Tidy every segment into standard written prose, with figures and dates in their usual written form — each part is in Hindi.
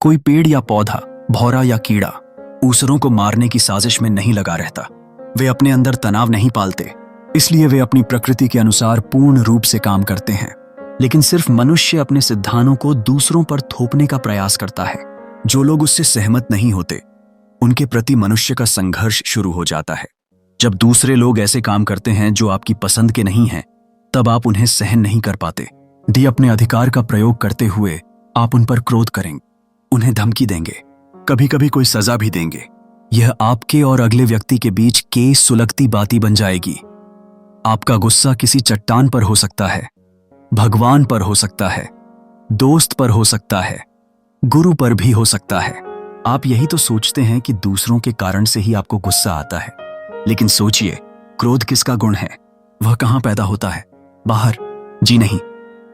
कोई पेड़ या पौधा, भौरा या कीड़ा ऊसरों को मारने की साजिश में नहीं लगा रहता। वे अपने अंदर तनाव नहीं पालते, इसलिए वे अपनी प्रकृति के अनुसार पूर्ण रूप से काम करते हैं। लेकिन सिर्फ मनुष्य अपने सिद्धांतों को दूसरों पर थोपने का प्रयास करता है। जो लोग उससे सहमत नहीं होते, उनके प्रति मनुष्य का संघर्ष शुरू हो जाता है। जब दूसरे लोग ऐसे काम करते हैं जो आपकी पसंद के नहीं हैं, तब आप उन्हें सहन नहीं कर पाते। दी अपने अधिकार का प्रयोग करते हुए आप उन पर क्रोध करेंगे, उन्हें धमकी देंगे, कभी कभी कोई सजा भी देंगे। यह आपके और अगले व्यक्ति के बीच केस सुलगती बाती बन जाएगी। आपका गुस्सा किसी चट्टान पर हो सकता है, भगवान पर हो सकता है, दोस्त पर हो सकता है, गुरु पर भी हो सकता है। आप यही तो सोचते हैं कि दूसरों के कारण से ही आपको गुस्सा आता है। लेकिन सोचिए, क्रोध किसका गुण है? वह कहां पैदा होता है? बाहर? जी नहीं,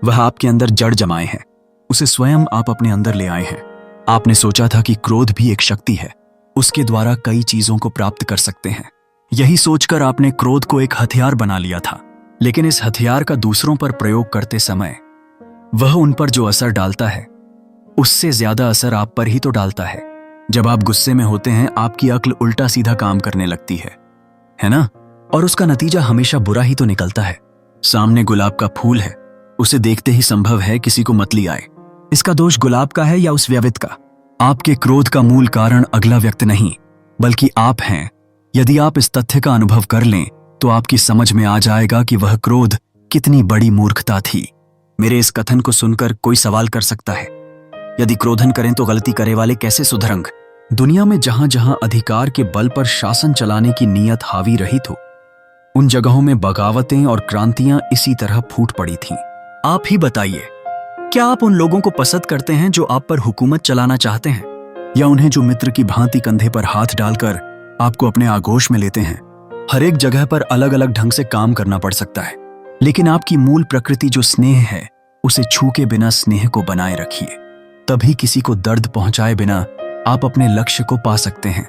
वह आपके अंदर जड़ जमाए हैं। उसे स्वयं आप अपने अंदर ले आए हैं। आपने सोचा था कि क्रोध भी एक शक्ति है, उसके द्वारा कई चीजों को प्राप्त कर सकते हैं। यही सोचकर आपने क्रोध को एक हथियार बना लिया था। लेकिन इस हथियार का दूसरों पर प्रयोग करते समय वह उन पर जो असर डालता है, उससे ज्यादा असर आप पर ही तो डालता है। जब आप गुस्से में होते हैं, आपकी अक्ल उल्टा सीधा काम करने लगती है ना? और उसका नतीजा हमेशा बुरा ही तो निकलता है। सामने गुलाब का फूल है, उसे देखते ही संभव है किसी को मतली आए। इसका दोष गुलाब का है या उस व्यक्ति का? आपके क्रोध का मूल कारण अगला व्यक्ति नहीं, बल्कि आप हैं। यदि आप इस तथ्य का अनुभव कर लें, तो आपकी समझ में आ जाएगा कि वह क्रोध कितनी बड़ी मूर्खता थी। मेरे इस कथन को सुनकर कोई सवाल कर सकता है, यदि क्रोधन करें तो गलती करे वाले कैसे सुधरंग? दुनिया में जहां जहां अधिकार के बल पर शासन चलाने की नीयत हावी रही थी, उन जगहों में बगावतें और क्रांतियां इसी तरह फूट पड़ी थीं। आप ही बताइए, क्या आप उन लोगों को पसंद करते हैं जो आप पर हुकूमत चलाना चाहते हैं, या उन्हें जो मित्र की भांति कंधे पर हाथ डालकर आपको अपने आगोश में लेते हैं? हर एक जगह पर अलग अलग ढंग से काम करना पड़ सकता है, लेकिन आपकी मूल प्रकृति जो स्नेह है, उसे छू के बिना स्नेह को बनाए रखिए। तभी किसी को दर्द पहुंचाए बिना आप अपने लक्ष्य को पा सकते हैं।